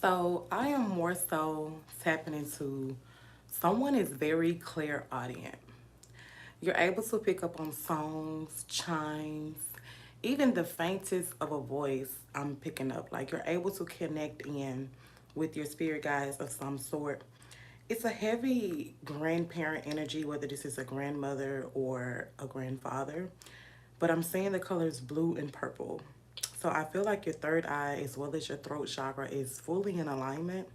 So I am more so tapping into someone is very clairaudient. You're able to pick up on songs, chimes, even the faintest of a voice I'm picking up. Like you're able to connect in with your spirit guides of some sort. It's a heavy grandparent energy, whether this is a grandmother or a grandfather. But I'm seeing the colors blue and purple. So I feel like your third eye as well as your throat chakra is fully in alignment.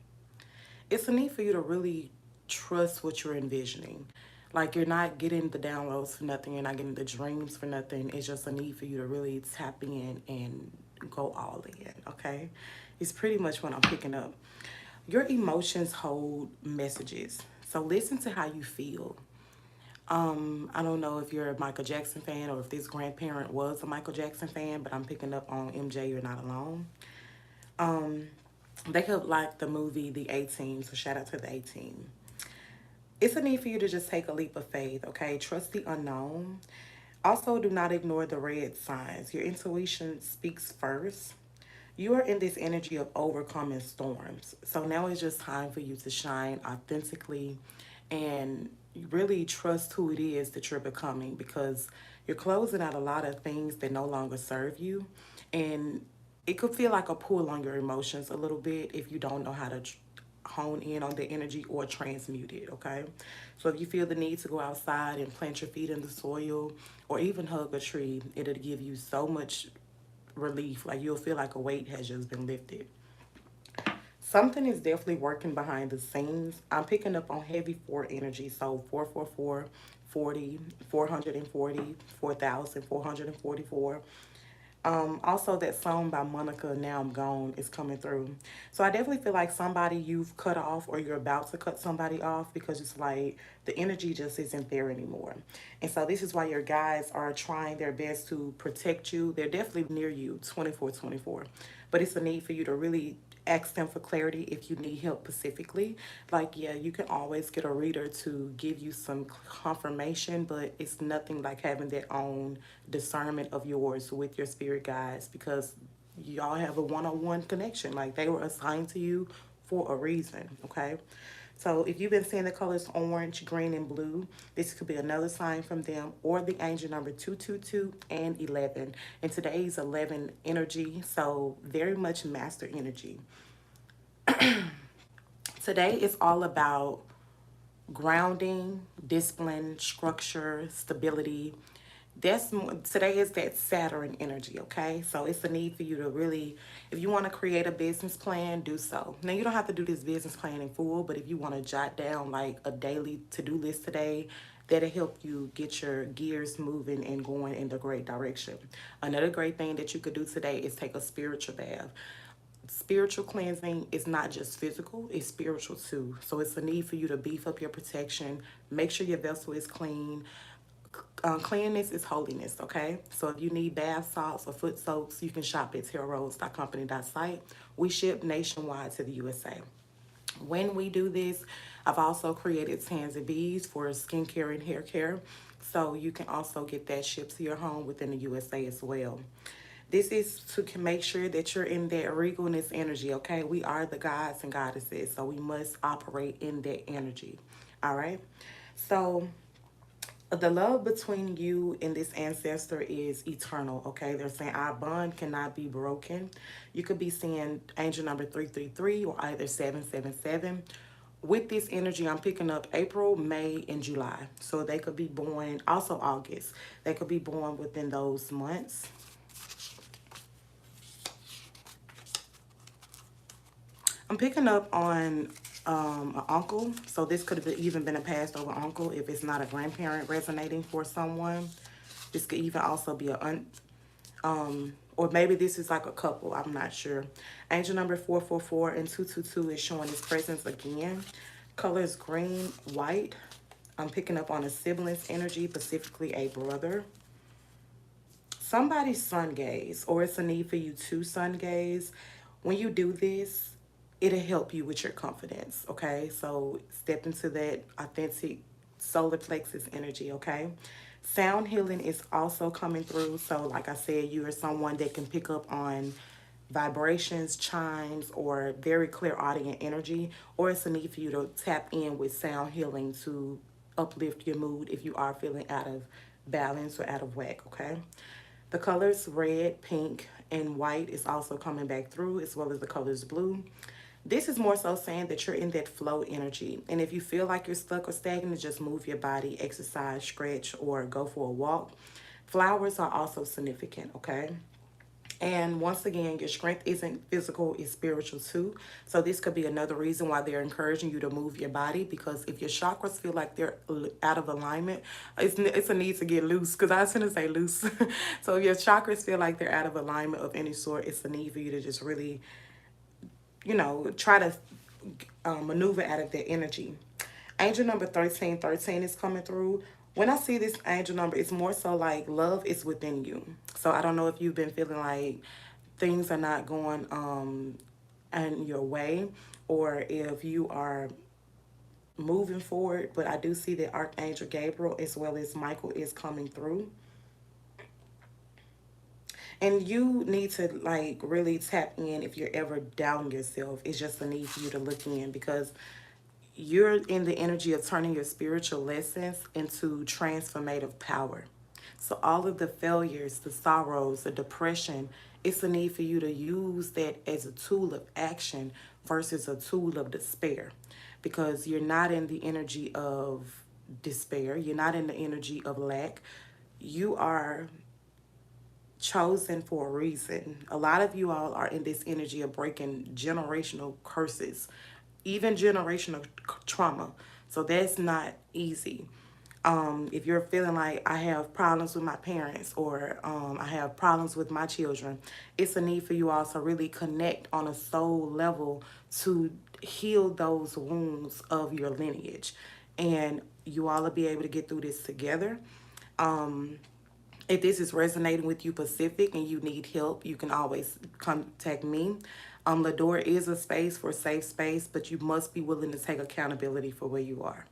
It's a need for you to really trust what you're envisioning. Like you're not getting the downloads for nothing, you're not getting the dreams for nothing. It's just a need for you to really tap in and go all in, okay? It's pretty much what I'm picking up. Your emotions hold messages. So listen to how you feel. I don't know if you're a Michael Jackson fan or if this grandparent was a Michael Jackson fan, but I'm picking up on MJ, You're Not Alone. They could like the movie The A-Team, so shout out to the A-Team. It's a need for you to just take a leap of faith, okay? Trust the unknown. Also, do not ignore the red signs. Your intuition speaks first. You are in this energy of overcoming storms. So now it's just time for you to shine authentically and really trust who it is that you're becoming because you're closing out a lot of things that no longer serve you. And it could feel like a pull on your emotions a little bit if you don't know how to hone in on the energy or transmute it, okay? So if you feel the need to go outside and plant your feet in the soil or even hug a tree, it'll give you so much relief. Like you'll feel like a weight has just been lifted. Something is definitely working behind the scenes. I'm picking up on heavy four energy. So 444, 40, 440, 4,444. Also, that song by Monica, Now I'm Gone, is coming through. So I definitely feel like somebody you've cut off or you're about to cut somebody off because it's like the energy just isn't there anymore. And so this is why your guides are trying their best to protect you. They're definitely near you 24/24. But it's a need for you to really ask them for clarity if you need help specifically. Like, yeah, you can always get a reader to give you some confirmation, but it's nothing like having that own discernment of yours with your spirit guides because y'all have a one-on-one connection. Like they were assigned to you for a reason, okay? So if you've been seeing the colors orange, green, and blue, this could be another sign from them or the angel number 222 and 11. And today's 11 energy, so very much master energy. Today is all about grounding, discipline, structure, stability. Today is that Saturn energy, okay? So it's a need for you to really, if you want to create a business plan, do so. Now you don't have to do this business plan in full, but if you want to jot down like a daily to-do list today, that'll help you get your gears moving and going in the great direction. Another great thing that you could do today is take a spiritual bath. Spiritual cleansing is not just physical, it's spiritual too. So it's a need for you to beef up your protection, make sure your vessel is clean. Cleanliness is holiness, okay? So if you need bath salts or foot soaps, you can shop at TarRose.company.site. We ship nationwide to the USA. When we do this, I've also created Tanzi beads for skincare and hair care. So you can also get that shipped to your home within the USA as well. This is to make sure that you're in that regalness energy, okay? We are the gods and goddesses, so we must operate in that energy, all right? So the love between you and this ancestor is eternal, okay? They're saying our bond cannot be broken. You could be seeing angel number 333 or either 777. With this energy, I'm picking up April, May, and July. So they could be born, also August. They could be born within those months. I'm picking up on an uncle. So this could have even been a passed over uncle if it's not a grandparent resonating for someone. This could even also be a aunt, or maybe this is like a couple. I'm not sure. Angel number 444 and 222 is showing his presence again. Colors green, white. I'm picking up on a sibling's energy, specifically a brother. Somebody's sun gaze, or it's a need for you to sun gaze. When you do this, it'll help you with your confidence, okay? So step into that authentic solar plexus energy, okay? Sound healing is also coming through. So like I said, you are someone that can pick up on vibrations, chimes, or very clear audience energy, or it's a need for you to tap in with sound healing to uplift your mood if you are feeling out of balance or out of whack, okay? The colors red, pink, and white is also coming back through, as well as the colors blue. This is more so saying that you're in that flow energy. And if you feel like you're stuck or stagnant, just move your body, exercise, stretch, or go for a walk. Flowers are also significant, okay? And once again, your strength isn't physical, it's spiritual too. So this could be another reason why they're encouraging you to move your body, because if your chakras feel like they're out of alignment, it's a need to get loose, because I was going to say loose. So if your chakras feel like they're out of alignment of any sort, it's a need for you to just really, try to maneuver out of that energy. Angel number 1313 is coming through. When I see this angel number, it's more so like love is within you. So I don't know if you've been feeling like things are not going in your way, or if you are moving forward, but I do see that Archangel Gabriel as well as Michael is coming through. And you need to like really tap in if you're ever doubting yourself. It's just a need for you to look in, because you're in the energy of turning your spiritual lessons into transformative power. So all of the failures, the sorrows, the depression, it's a need for you to use that as a tool of action versus a tool of despair. Because you're not in the energy of despair. You're not in the energy of lack. You are chosen for a reason. A lot of you all are in this energy of breaking generational curses, even generational trauma. So that's not easy. If you're feeling like I have problems with my parents, or I have problems with my children, it's a need for you all to really connect on a soul level to heal those wounds of your lineage. And you all will be able to get through this together. If this is resonating with you, Pacific, and you need help, you can always contact me. The door is a space for safe space, but you must be willing to take accountability for where you are.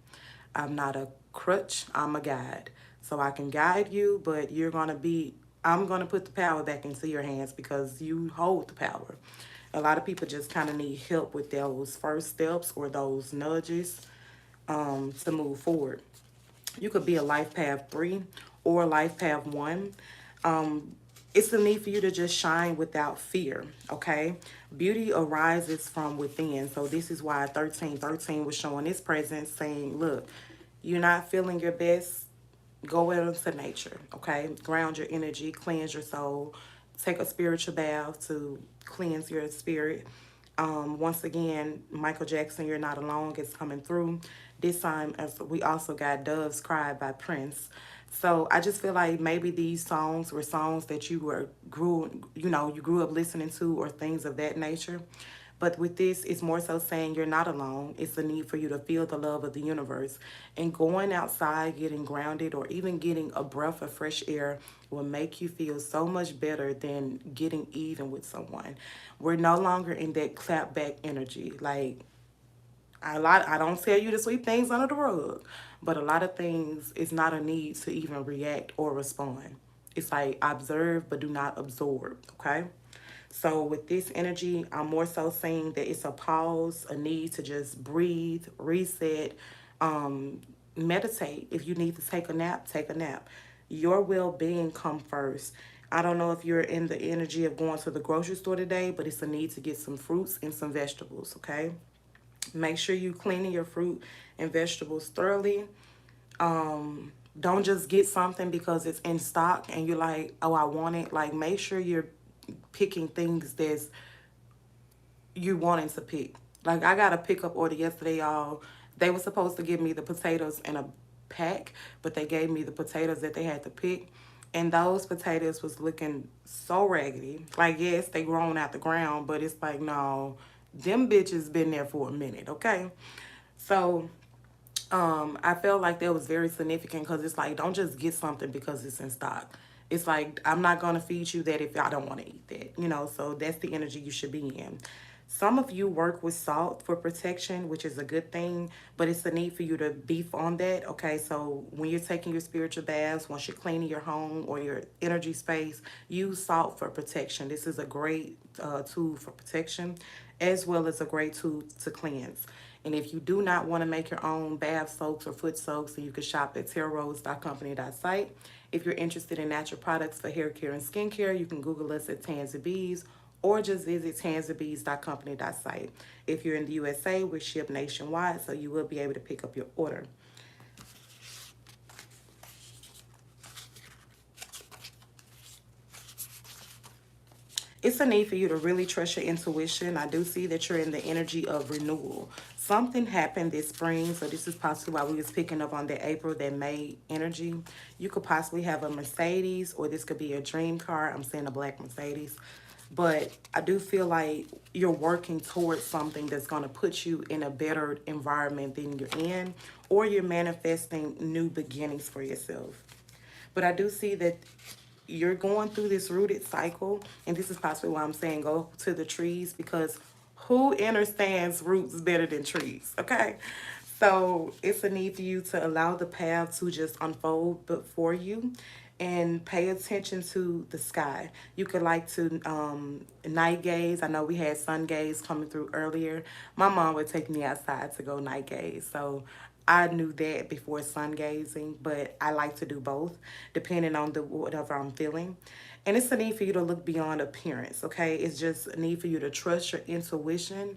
I'm not a crutch, I'm a guide. So I can guide you, but I'm going to put the power back into your hands because you hold the power. A lot of people just kind of need help with those first steps or those nudges to move forward. You could be a life path 3 or life path 1. It's the need for you to just shine without fear, okay? Beauty arises from within. So this is why 1313 was showing its presence, saying, look, you're not feeling your best, go out into nature, okay? Ground your energy, cleanse your soul, take a spiritual bath to cleanse your spirit. Once again, Michael Jackson, You're Not Alone is coming through. This time, as we also got Doves Cry by Prince. So I just feel like maybe these songs were songs that you grew up listening to, or things of that nature. But with this, it's more so saying you're not alone. It's the need for you to feel the love of the universe. And going outside, getting grounded, or even getting a breath of fresh air will make you feel so much better than getting even with someone. We're no longer in that clap back energy. Like, I don't tell you to sweep things under the rug, but a lot of things is not a need to even react or respond. It's like observe but do not absorb, okay? So with this energy, I'm more so saying that it's a pause, a need to just breathe, reset, meditate. If you need to take a nap, take a nap. Your well-being come first. I don't know if you're in the energy of going to the grocery store today, but it's a need to get some fruits and some vegetables, okay? Make sure you cleaning your fruit and vegetables thoroughly. Don't just get something because it's in stock and you're like, oh, I want it. Like, make sure you're picking things that's you wanting to pick. Like, I got a pickup order yesterday, y'all. They were supposed to give me the potatoes in a pack, but they gave me the potatoes that they had to pick. And those potatoes was looking so raggedy. Like, yes, they grown out the ground, but it's like, no, them bitches been there for a minute, okay? So I felt like that was very significant, because it's like, don't just get something because it's in stock. It's like, I'm not going to feed you that if I don't want to eat that, So that's the energy you should be in. Some of you work with salt for protection, which is a good thing, but it's a need for you to beef on that. Okay, so when you're taking your spiritual baths, once you're cleaning your home or your energy space, use salt for protection. This is a great tool for protection, as well as a great tool to cleanse. And if you do not want to make your own bath soaks or foot soaks, then you can shop at TarRose.company.site. If you're interested in natural products for hair care and skincare, you can Google us at Tanzi or just visit tanzibees.company.site. If you're in the USA, we ship nationwide, so you will be able to pick up your order. It's a need for you to really trust your intuition. I do see that you're in the energy of renewal. Something happened this spring, so this is possibly why we was picking up on that April, that May energy. You could possibly have a Mercedes, or this could be a dream car. I'm saying a black Mercedes. But I do feel like you're working towards something that's going to put you in a better environment than you're in, or you're manifesting new beginnings for yourself. But I do see that you're going through this rooted cycle, and this is possibly why I'm saying go to the trees, because who understands roots better than trees? Okay. So it's a need for you to allow the path to just unfold before you, and pay attention to the sky. You could like to night gaze. I know we had sun gaze coming through earlier. My mom would take me outside to go night gaze. So I knew that before sun gazing, but I like to do both depending on the whatever I'm feeling. And it's a need for you to look beyond appearance, okay? It's just a need for you to trust your intuition.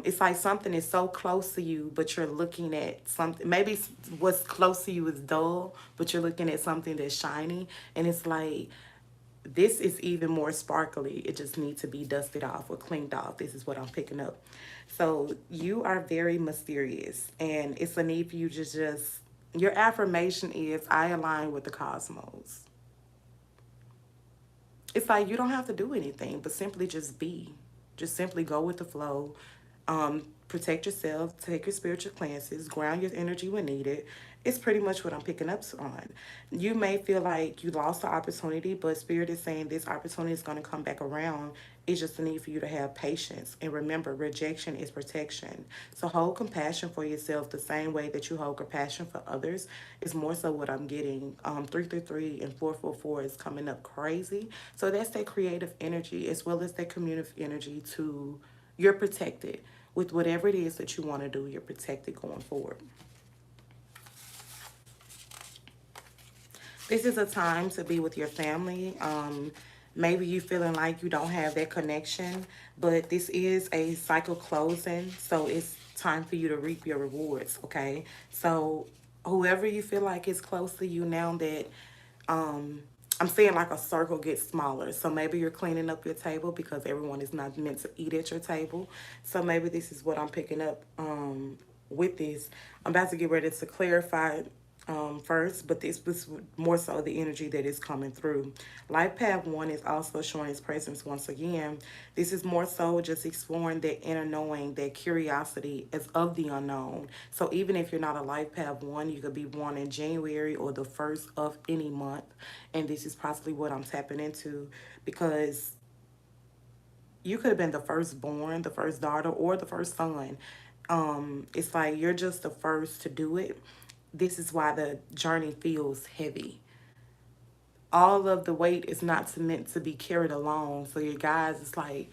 It's like something is so close to you, but you're looking at something. Maybe what's close to you is dull, but you're looking at something that's shiny, and it's like this is even more sparkly. It just needs to be dusted off or cleaned off. This is what I'm picking up. So you are very mysterious, and it's a need for you to just. Your affirmation is, I align with the cosmos. It's like you don't have to do anything, but simply just be. Just simply go with the flow. Protect yourself, take your spiritual cleanses, ground your energy when needed. It's pretty much what I'm picking up on. You may feel like you lost the opportunity, but Spirit is saying this opportunity is going to come back around. It's just a need for you to have patience. And remember, rejection is protection. So hold compassion for yourself the same way that you hold compassion for others. Is more so what I'm getting. 333 and 444 is coming up crazy. So that's that creative energy as well as that community energy to, you're protected. With whatever it is that you want to do, you're protected going forward. This is a time to be with your family. Maybe you feeling like you don't have that connection, but this is a cycle closing, so it's time for you to reap your rewards, okay? So whoever you feel like is close to you now that I'm seeing like a circle gets smaller. So maybe you're cleaning up your table because everyone is not meant to eat at your table. So maybe this is what I'm picking up with this. I'm about to get ready to clarify first, but this was more so the energy that is coming through. Life Path 1 is also showing its presence once again. This is more so just exploring that inner knowing, that curiosity is of the unknown. So even if you're not a Life Path 1, you could be born in January or the first of any month. And this is possibly what I'm tapping into, because you could have been the firstborn, the first daughter, or the first son. It's like you're just the first to do it. This is why the journey feels heavy. All of the weight is not meant to be carried alone. So your guys, it's like,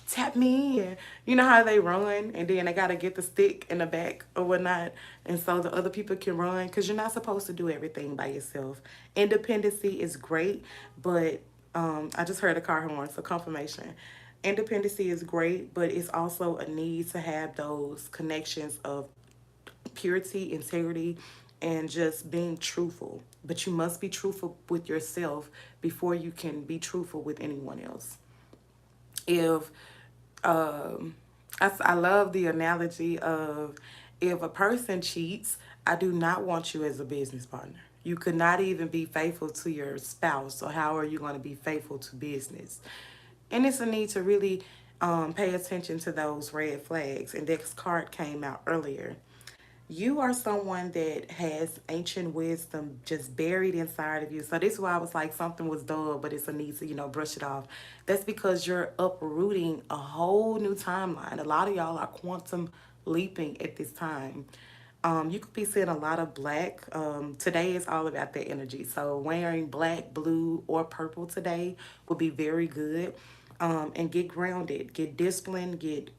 tap me in. You know how they run and then they got to get the stick in the back or whatnot. And so the other people can run, because you're not supposed to do everything by yourself. Independency is great, but I just heard a car horn, so confirmation. Independency is great, but it's also a need to have those connections of purity, integrity, and just being truthful. But you must be truthful with yourself before you can be truthful with anyone else. If I love the analogy of, if a person cheats, I do not want you as a business partner. You could not even be faithful to your spouse. So how are you going to be faithful to business? And it's a need to really pay attention to those red flags. And this card came out earlier. You are someone that has ancient wisdom just buried inside of you. So this is why I was like something was dull, but it's a need to, brush it off. That's because you're uprooting a whole new timeline. A lot of y'all are quantum leaping at this time. You could be seeing a lot of black. Today is all about that energy. So wearing black, blue, or purple today would be very good. And get grounded, get disciplined, get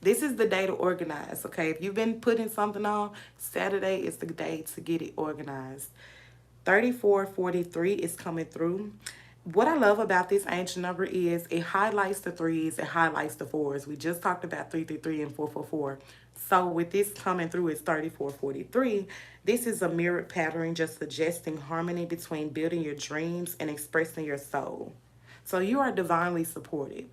this is the day to organize, okay? If you've been putting something on, Saturday is the day to get it organized. 3443 is coming through. What I love about this ancient number is it highlights the threes, it highlights the fours. We just talked about 333 and 444. So with this coming through, it's 3443. This is a mirrored pattern just suggesting harmony between building your dreams and expressing your soul. So you are divinely supported.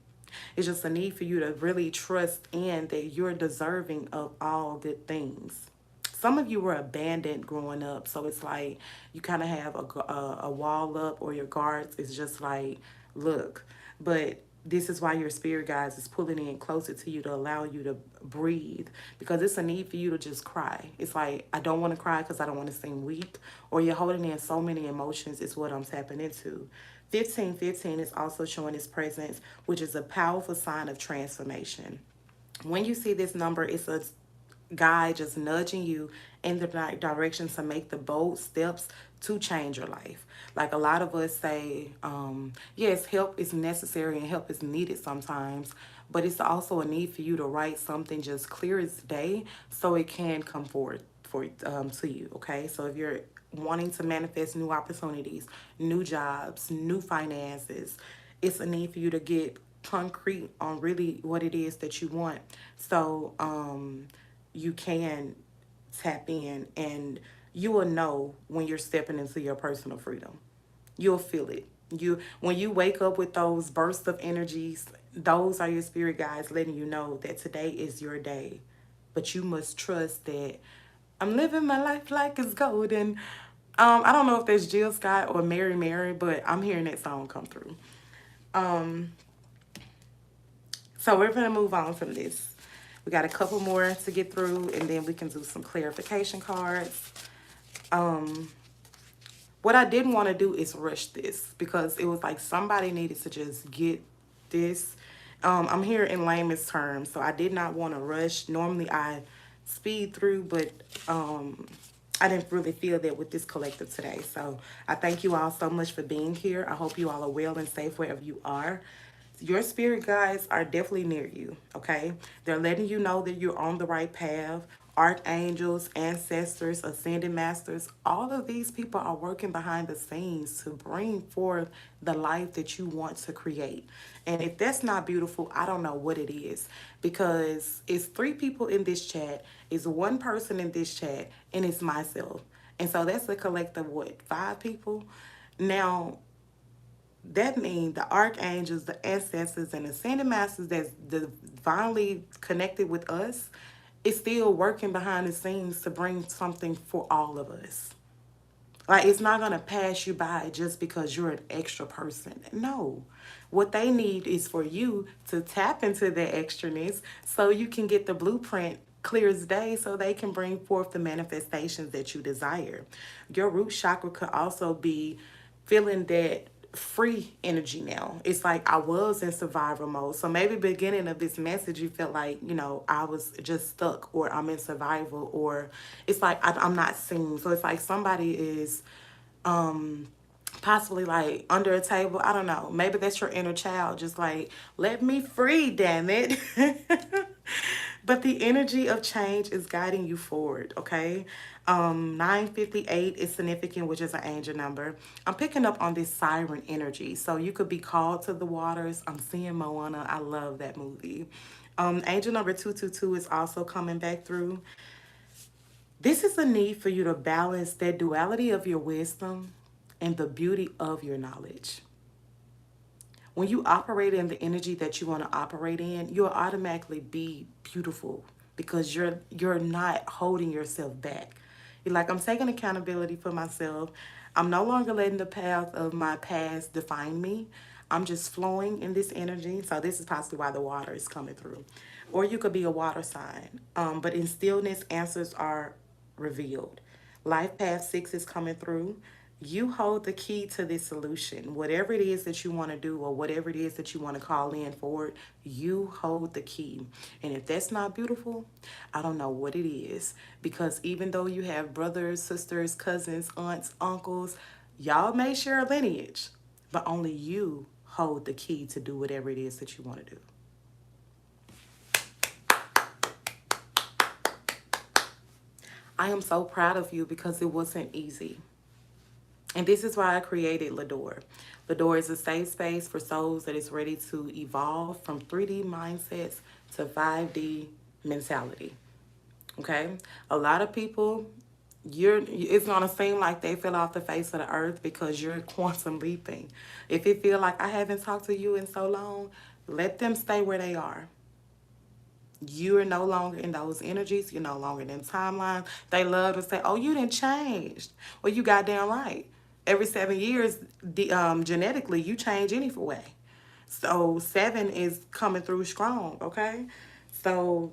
It's just a need for you to really trust in that you're deserving of all good things. Some of you were abandoned growing up, so it's like you kind of have a wall up, or your guards is just like, look. But this is why your spirit guides is pulling in closer to you to allow you to breathe, because it's a need for you to just cry. It's like, I don't want to cry because I don't want to seem weak, or you're holding in so many emotions is what I'm tapping into. 1515 is also showing its presence, which is a powerful sign of transformation. When you see this number, it's a guide just nudging you in the right direction to make the bold steps to change your life. Like a lot of us say, yes, help is necessary and help is needed sometimes, but it's also a need for you to write something just clear as day so it can come forward for to you. Okay, so if you're wanting to manifest new opportunities, new jobs, new finances, it's a need for you to get concrete on really what it is that you want. So you can tap in, and you will know when you're stepping into your personal freedom. You'll feel it. When you wake up with those bursts of energies, those are your spirit guides letting you know that today is your day. But you must trust that I'm living my life like it's golden. I don't know if that's Jill Scott or Mary Mary, but I'm hearing that song come through. Um, so we're gonna move on from this. We got a couple more to get through, and then we can do some clarification cards. Um, what I didn't want to do is rush this, because it was like somebody needed to just get this. I'm here in layman's terms, so I did not want to rush. Normally I speed through, but I didn't really feel that with this collective today. So I thank you all so much for being here. I hope you all are well and safe wherever you are. Your spirit guides are definitely near you, okay? They're letting you know that you're on the right path. Archangels, ancestors, ascended masters, all of these people are working behind the scenes to bring forth the life that you want to create. And if that's not beautiful, I don't know what it is, because it's 3 people in this chat, it's 1 person in this chat, and it's myself. And so that's a collective, what, 5 people? Now, that means the archangels, the ancestors, and ascended masters that's divinely connected with us is still working behind the scenes to bring something for all of us. Like, it's not going to pass you by just because you're an extra person. No. What they need is for you to tap into their extraness so you can get the blueprint clear as day, so they can bring forth the manifestations that you desire. Your root chakra could also be feeling that free energy now. It's like I was in survival mode. So maybe beginning of this message, you felt like, I was just stuck, or I'm in survival, or it's like I'm not seen. So it's like somebody is possibly like under a table. I don't know. Maybe that's your inner child. Just like, let me free, damn it. But the energy of change is guiding you forward, okay? 958 is significant, which is an angel number. I'm picking up on this siren energy. So you could be called to the waters. I'm seeing Moana. I love that movie. Angel number 222 is also coming back through. This is a need for you to balance that duality of your wisdom and the beauty of your knowledge. When you operate in the energy that you want to operate in, you'll automatically be beautiful, because you're not holding yourself back. You're like, I'm taking accountability for myself. I'm no longer letting the path of my past define me. I'm just flowing in this energy. So this is possibly why the water is coming through. Or you could be a water sign. But in stillness, answers are revealed. Life path 6 is coming through. You hold the key to this solution. Whatever it is that you want to do or whatever it is that you want to call in for, you hold the key. And if that's not beautiful, I don't know what it is. Because even though you have brothers, sisters, cousins, aunts, uncles, y'all may share a lineage, but only you hold the key to do whatever it is that you want to do. I am so proud of you because it wasn't easy. And this is why I created Lador. Lador is a safe space for souls that is ready to evolve from 3D mindsets to 5D mentality. Okay? A lot of people, it's gonna seem like they fell off the face of the earth because you're quantum leaping. If it feel like I haven't talked to you in so long, let them stay where they are. You are no longer in those energies. You're no longer in them timelines. They love to say, oh, you didn't change. Well, you goddamn right. Every 7 years, genetically, you change anyway. So 7 is coming through strong, okay? So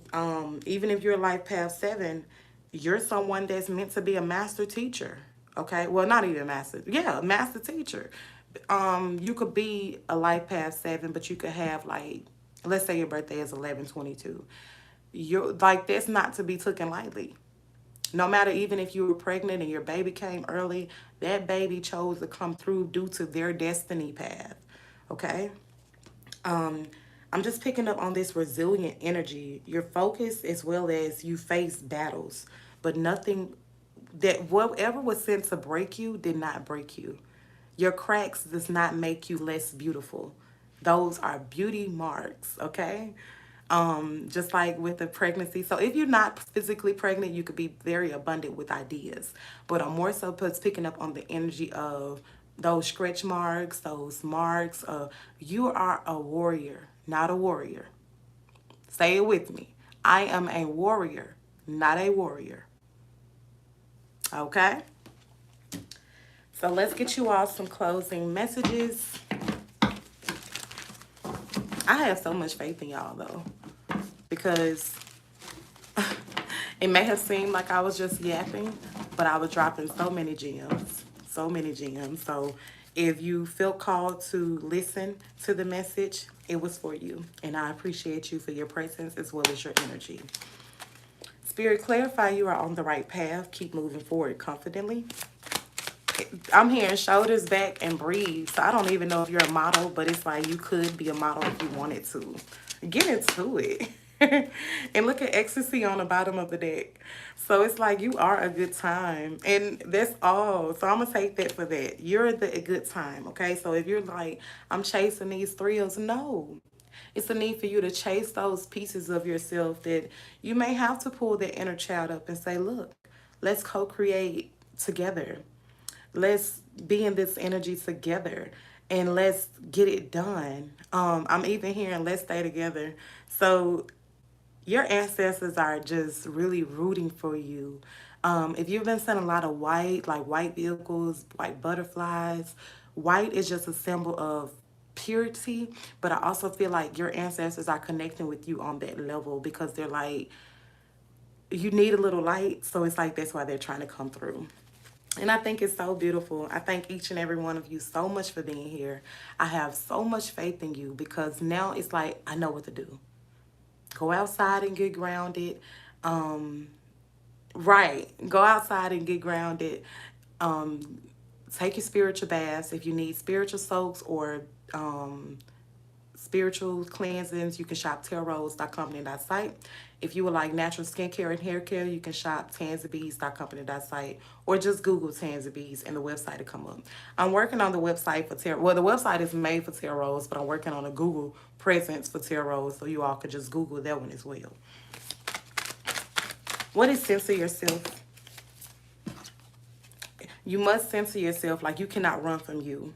even if you're life path 7, you're someone that's meant to be a master teacher, okay? Well, not even master. Yeah, master teacher. You could be a life path 7, but you could have like, let's say your birthday is 11/22. You're like, that's not to be taken lightly. No matter even if you were pregnant and your baby came early, that baby chose to come through due to their destiny path. Okay? I'm just picking up on this resilient energy. Your focus as well as you face battles, but nothing that whatever was sent to break you did not break you. Your cracks does not make you less beautiful. Those are beauty marks, okay? Just like with the pregnancy. So if you're not physically pregnant, you could be very abundant with ideas. But I'm more so picking up on the energy of those stretch marks, those marks. You are a warrior, not a warrior. Say it with me. I am a warrior, not a warrior. Okay? So let's get you all some closing messages. I have so much faith in y'all though, because it may have seemed like I was just yapping, but I was dropping so many gems, so many gems. So if you feel called to listen to the message, it was for you. And I appreciate you for your presence as well as your energy. Spirit, clarify you are on the right path. Keep moving forward confidently. I'm hearing shoulders back and breathe. So I don't even know if you're a model, but it's like you could be a model if you wanted to. Get into it. And look at ecstasy on the bottom of the deck. So it's like you are a good time. And that's all. So I'm going to take that for that. You're a good time, okay? So if you're like, I'm chasing these thrills, no. It's a need for you to chase those pieces of yourself that you may have to pull the inner child up and say, look, let's co-create together. Let's be in this energy together and let's get it done. I'm even hearing let's stay together. So your ancestors are just really rooting for you. If you've been seeing a lot of white, like white vehicles, white butterflies, white is just a symbol of purity. But I also feel like your ancestors are connecting with you on that level because they're like, you need a little light. So it's like that's why they're trying to come through. And I think it's so beautiful. I thank each and every one of you so much for being here. I have so much faith in you because now it's like I know what to do. Go outside and get grounded. Right. Go outside and get grounded. Take your spiritual baths. If you need spiritual soaks or spiritual cleansings, you can shop TarRose.company.site. If you would like natural skincare and hair care, you can shop Tanzi.company.site or just Google Tanzi Bees and the website will come up. I'm working on the website for Tarot. Well, the website is made for TarRose, but I'm working on a Google presence for TarRose, so you all could just Google that one as well. What is censor yourself? You must censor yourself. Like you cannot run from you.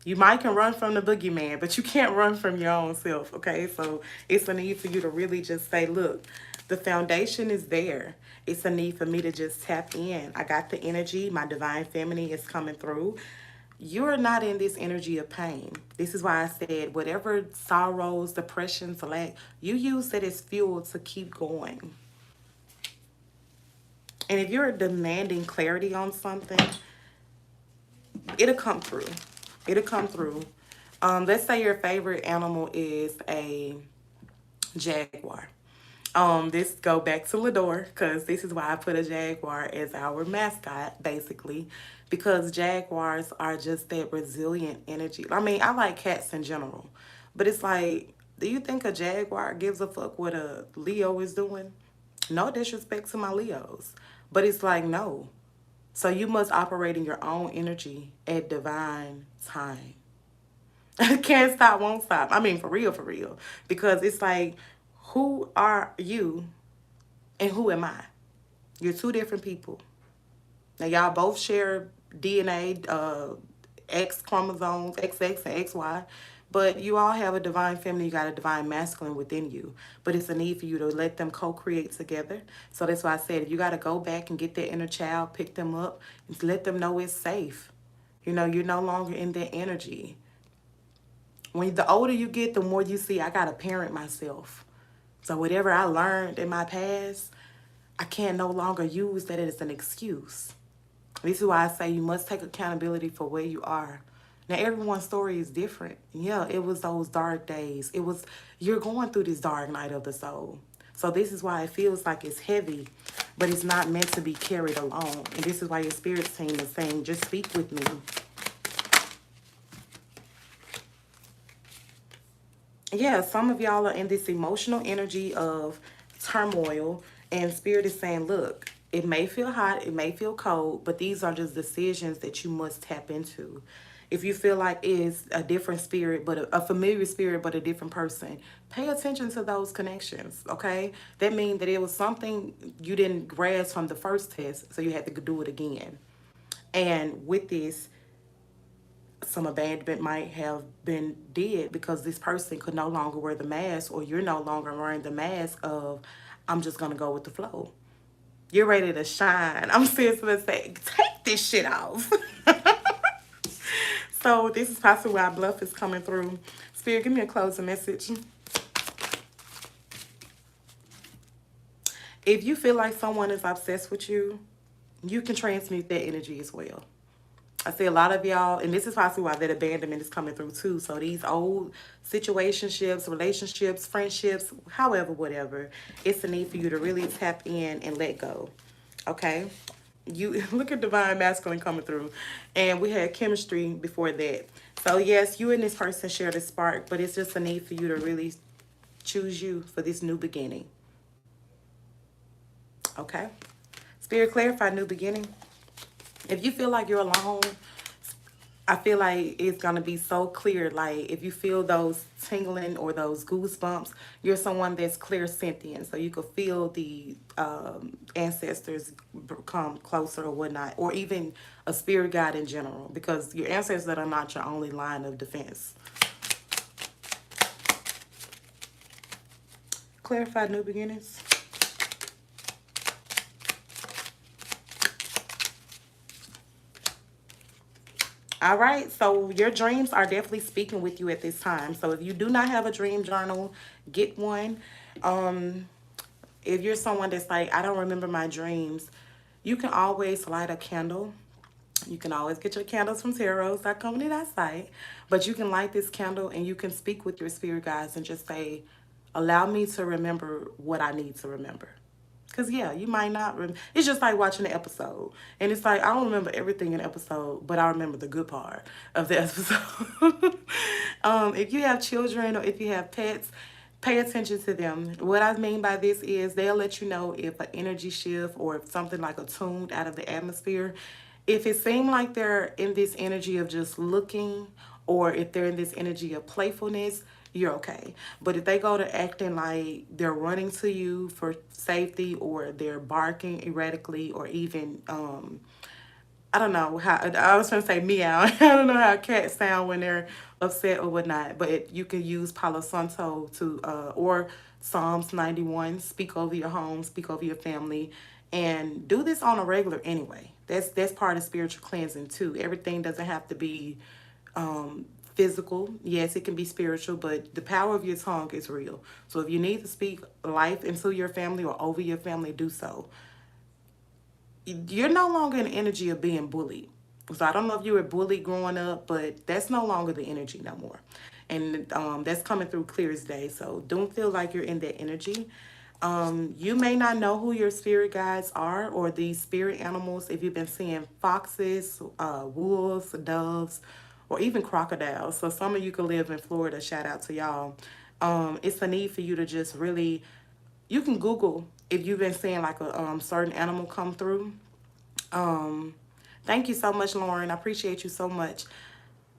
You might can run from the boogeyman, but you can't run from your own self, okay? So it's a need for you to really just say, look, the foundation is there. It's a need for me to just tap in. I got the energy. My divine feminine is coming through. You're not in this energy of pain. This is why I said whatever sorrows, depressions, lack, you use that as fuel to keep going. And if you're demanding clarity on something, it'll come through. It'll come through. Let's say your favorite animal is a jaguar. This go back to Lador because this is why I put a jaguar as our mascot, basically, because jaguars are just that resilient energy. I mean, I like cats in general, but it's like, do you think a jaguar gives a fuck what a Leo is doing? No disrespect to my Leos, but it's like, no. So you must operate in your own energy at divine time. Can't stop, won't stop. I mean, for real, for real. Because it's like, who are you and who am I? You're two different people. Now, y'all both share DNA, X chromosomes, XX and XY, but you all have a divine feminine, you got a divine masculine within you. But it's a need for you to let them co-create together. So that's why I said, if you got to go back and get that inner child, pick them up, and let them know it's safe. You know, you're no longer in that energy. When the older you get, the more you see, I got to parent myself. So whatever I learned in my past, I can no longer use that as an excuse. This is why I say you must take accountability for where you are. Now, everyone's story is different. Yeah, it was those dark days. You're going through this dark night of the soul. So this is why it feels like it's heavy, but it's not meant to be carried alone. And this is why your spirit team is saying, just speak with me. Yeah, some of y'all are in this emotional energy of turmoil, and spirit is saying, look, it may feel hot, it may feel cold, but these are just decisions that you must tap into. If you feel like it's a different spirit, but a familiar spirit, but a different person, pay attention to those connections, okay? That means that it was something you didn't grasp from the first test, so you had to do it again. And with this, some abandonment might have been did because this person could no longer wear the mask, or you're no longer wearing the mask of, I'm just going to go with the flow. You're ready to shine. I'm seriously saying, take this shit off. So this is possibly why bluff is coming through. Spirit, give me a closing message. If you feel like someone is obsessed with you, you can transmute that energy as well. I see a lot of y'all, and this is possibly why that abandonment is coming through too. So these old situationships, relationships, friendships, however, whatever, it's a need for you to really tap in and let go. Okay? You look at divine masculine coming through, and we had chemistry before that. So yes, you and this person share the spark, but it's just a need for you to really choose you for this new beginning. Okay? Spirit, clarify new beginning. If you feel like you're alone, I feel like it's going to be so clear. Like, if you feel those tingling or those goosebumps, you're someone that's clear sentient. So you could feel the ancestors come closer or whatnot, or even a spirit guide in general, because your ancestors are not your only line of defense. Clarify new beginnings. All right, so your dreams are definitely speaking with you at this time. So if you do not have a dream journal, get one. If you're someone that's like, I don't remember my dreams, you can always light a candle. You can always get your candles from TarRose.company.site. But you can light this candle and you can speak with your spirit guides and just say, allow me to remember what I need to remember. Because, yeah, you might not it's just like watching an episode. And it's like, I don't remember everything in the episode, but I remember the good part of the episode. If you have children or if you have pets, pay attention to them. What I mean by this is they'll let you know if an energy shift or if something like a tuned out of the atmosphere. If it seems like they're in this energy of just looking, or if they're in this energy of playfulness, you're okay. But if they go to acting like they're running to you for safety, or they're barking erratically, or even I don't know how, I was trying to say meow. I don't know how cats sound when they're upset or whatnot, but you can use Palo Santo to, or Psalms 91, speak over your home, speak over your family, and do this on a regular anyway. That's part of spiritual cleansing too. Everything doesn't have to be physical. Yes, it can be spiritual, but the power of your tongue is real. So if you need to speak life into your family or over your family, do so. you're no longer in the energy of being bullied. So I don't know if you were bullied growing up, but that's no longer the energy no more. And that's coming through clear as day. So don't feel like you're in that energy. You may not know who your spirit guides are or these spirit animals. If you've been seeing foxes, wolves, doves, or even crocodiles. So some of you could live in Florida. Shout out to y'all. It's a need for you to just really, you can Google if you've been seeing like a certain animal come through. Thank you so much, Lauren. I appreciate you so much.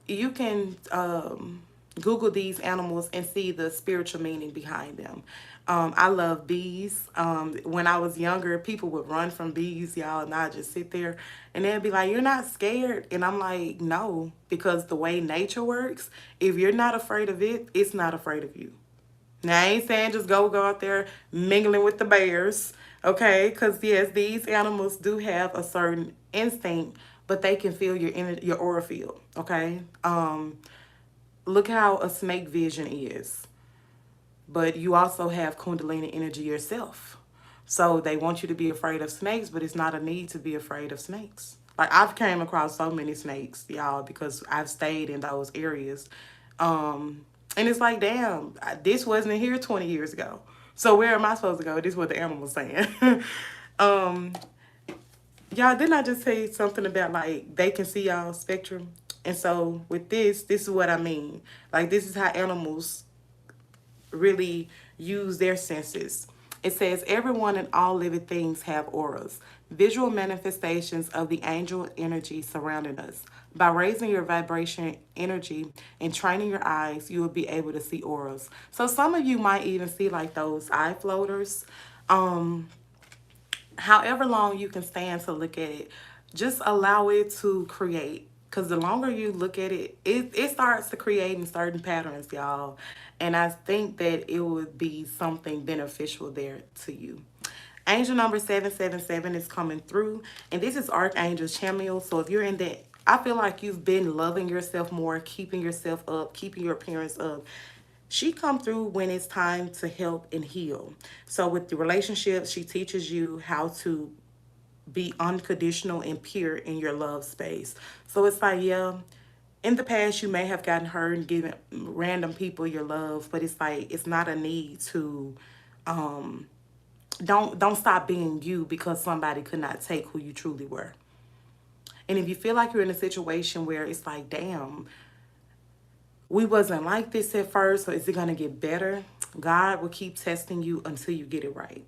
You can Google these animals and see the spiritual meaning behind them. I love bees. When I was younger, people would run from bees, y'all, and I'd just sit there and they'd be like, "You're not scared?" And I'm like, "No," because the way nature works, if you're not afraid of it, it's not afraid of you. Now, I ain't saying just go out there mingling with the bears, okay? Because, yes, these animals do have a certain instinct, but they can feel your aura field, okay? Look how a snake vision is. But you also have Kundalini energy yourself. So they want you to be afraid of snakes, but it's not a need to be afraid of snakes. Like I've came across so many snakes, y'all, because I've stayed in those areas. And it's like, damn, this wasn't here 20 years ago. So where am I supposed to go? This is what the animal's saying. um, y'all, didn't I just say something about like they can see y'all spectrum? And so with this is what I mean. Like this is how animals really use their senses. It says everyone and all living things have auras, visual manifestations of the angel energy surrounding us. By raising your vibration energy and training your eyes, you will be able to see auras. So some of you might even see like those eye floaters. However long you can stand to look at it, just allow it to create. Because the longer you look at it, it starts to create in certain patterns, y'all. And I think that it would be something beneficial there to you. Angel number 777 is coming through. And this is Archangel Chamuel. So if you're in that, I feel like you've been loving yourself more, keeping yourself up, keeping your appearance up. She come through when it's time to help and heal. So with the relationship, she teaches you how to be unconditional and pure in your love space. So it's like, yeah, in the past you may have gotten hurt and given random people your love, but it's like it's not a need to don't stop being you because somebody could not take who you truly were. And if you feel like you're in a situation where it's like, damn, we wasn't like this at first, so is it going to get better? God will keep testing you until you get it right.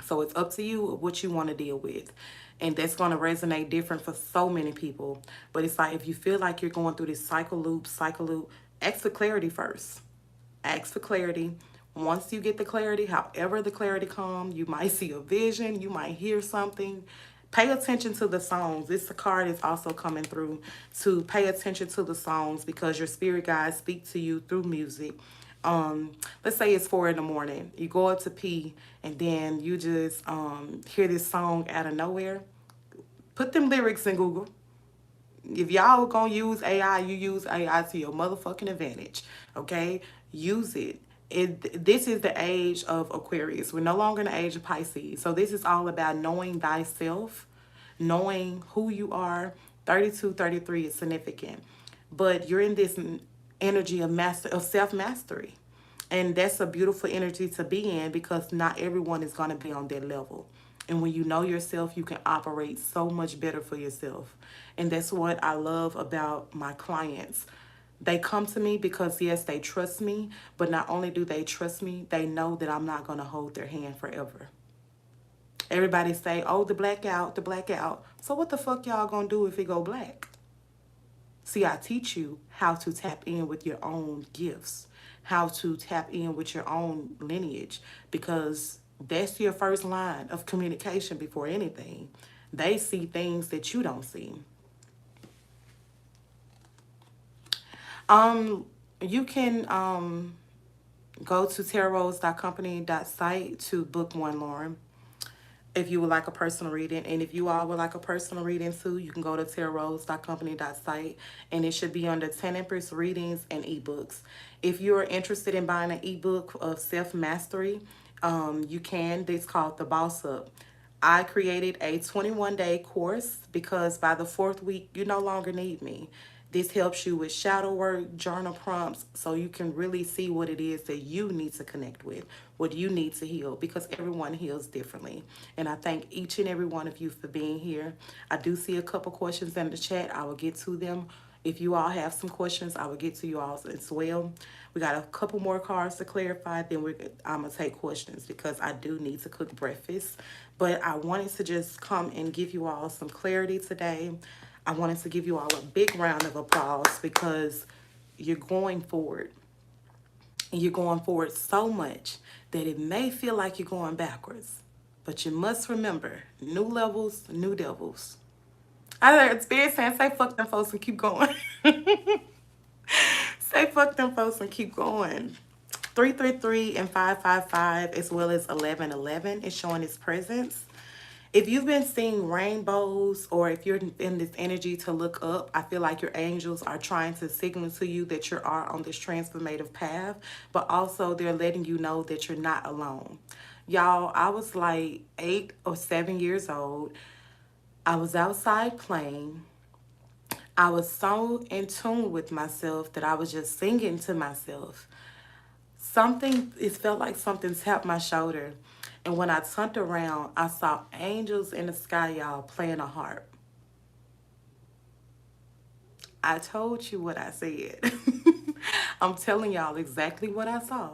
So it's up to you what you want to deal with. And that's going to resonate different for so many people. But it's like if you feel like you're going through this cycle loop, ask for clarity first. Ask for clarity. Once you get the clarity, however the clarity comes, you might see a vision, you might hear something. Pay attention to the songs. This card is also coming through to pay attention to the songs because your spirit guides speak to you through music. Let's say it's 4 in the morning. You go up to pee and then you just hear this song out of nowhere. Put them lyrics in Google. If y'all gonna use AI, you use AI to your motherfucking advantage. Okay? Use it. This is the age of Aquarius. We're no longer in the age of Pisces. So this is all about knowing thyself, knowing who you are. 32, 33 is significant. But you're in this energy of self-mastery. And that's a beautiful energy to be in because not everyone is going to be on that level. And when you know yourself, you can operate so much better for yourself. And that's what I love about my clients. They come to me because, yes, they trust me. But not only do they trust me, they know that I'm not going to hold their hand forever. Everybody say, oh, the blackout, the blackout. So what the fuck y'all going to do if it go black? See, I teach you how to tap in with your own gifts, how to tap in with your own lineage, because that's your first line of communication before anything. They see things that you don't see. You can go to TarRose.company.site to book one, Lauren, if you would like a personal reading. And if you all would like a personal reading too, you can go to TarRose.company.site and it should be under TanEmpress Readings and ebooks. If you're interested in buying an ebook of self-mastery, you can. It's called The Boss Up. I created a 21-day course because by the fourth week, you no longer need me. This helps you with shadow work, journal prompts, so you can really see what it is that you need to connect with, what you need to heal, because everyone heals differently. And I thank each and every one of you for being here. I do see a couple questions in the chat. I will get to them. If you all have some questions, I will get to you all as well. We got a couple more cards to clarify, then I'm going to take questions because I do need to cook breakfast. But I wanted to just come and give you all some clarity today. I wanted to give you all a big round of applause because you're going forward. And you're going forward so much that it may feel like you're going backwards. But you must remember, new levels, new devils. I heard Spirit saying, say fuck them folks and keep going. Say fuck them folks and keep going. 333 and 555 as well as 1111 is showing its presence. If you've been seeing rainbows or if you're in this energy to look up, I feel like your angels are trying to signal to you that you are on this transformative path, but also they're letting you know that you're not alone. Y'all, I was like 8 or 7 years old. I was outside playing. I was so in tune with myself that I was just singing to myself. It felt like something tapped my shoulder. And when I turned around, I saw angels in the sky, y'all, playing a harp. I told you what I said. I'm telling y'all exactly what I saw.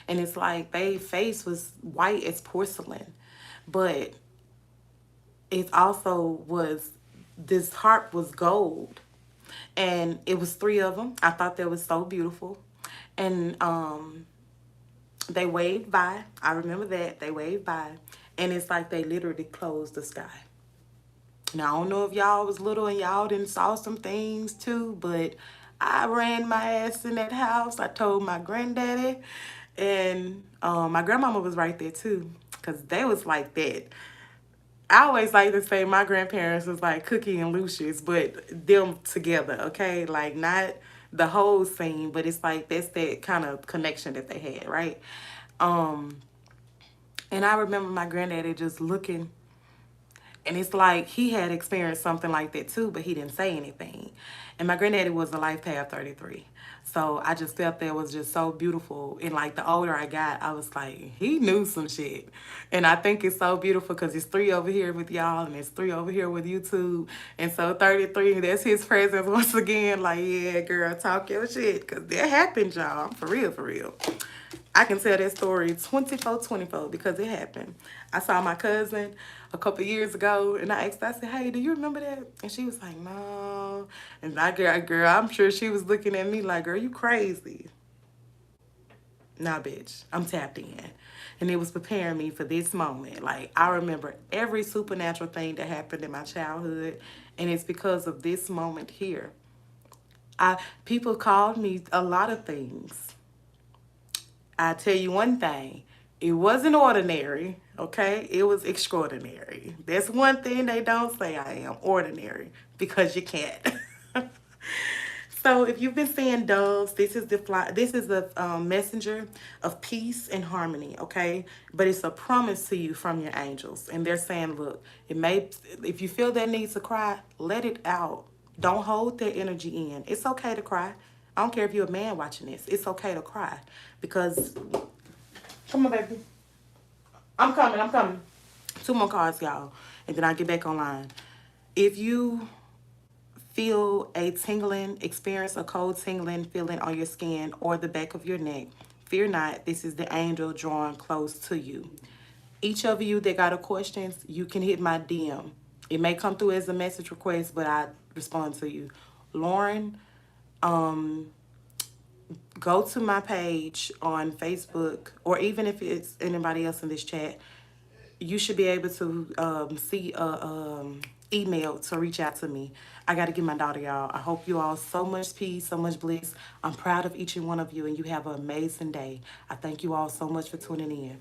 And it's like their face was white as porcelain. But it also was, this harp was gold. And it was 3 of them. I thought that was so beautiful. And they waved by. I remember that. They waved by. And it's like they literally closed the sky. Now, I don't know if y'all was little and y'all didn't saw some things too, but I ran my ass in that house. I told my granddaddy, and my grandmama was right there too, because they was like that. I always like to say my grandparents was like Cookie and Lucius, but them together, okay? Like, not the whole scene, but it's like that's that kind of connection that they had, right? And I remember my granddaddy just looking, and it's like he had experienced something like that too, but he didn't say anything. And my granddaddy was a life path 33. So I just felt that was just so beautiful. And like the older I got, I was like, he knew some shit. And I think it's so beautiful because it's 3 over here with y'all and it's 3 over here with YouTube. And so 33, that's his presence once again. Like, yeah, girl, talk your shit. Because that happened, y'all. For real, for real. I can tell that story 24/24 because it happened. I saw my cousin a couple years ago and I asked her, I said, hey, do you remember that? And she was like, no. And I, girl, I'm sure she was looking at me like, girl, you crazy. Nah, bitch, I'm tapped in. And it was preparing me for this moment. Like, I remember every supernatural thing that happened in my childhood, and it's because of this moment here. People called me a lot of things. I tell you one thing, it wasn't ordinary, okay? It was extraordinary. That's one thing they don't say I am, ordinary, because you can't. So if you've been seeing doves, this is the messenger of peace and harmony, okay? But it's a promise to you from your angels, and they're saying, look, if you feel that need to cry, let it out. Don't hold that energy in. It's okay to cry. I don't care if you're a man watching this. It's okay to cry because, come on, baby. I'm coming. I'm coming. 2 more cards, y'all, and then I'll get back online. If you feel a tingling, experience a cold tingling feeling on your skin or the back of your neck, fear not. This is the angel drawing close to you. Each of you that got a question, you can hit my DM. It may come through as a message request, but I respond to you. Lauren, go to my page on Facebook, or even if it's anybody else in this chat, you should be able to see a email to reach out to me. I got to get my daughter, y'all. I hope you all so much peace, so much bliss. I'm proud of each and one of you, and you have an amazing day. I thank you all so much for tuning in.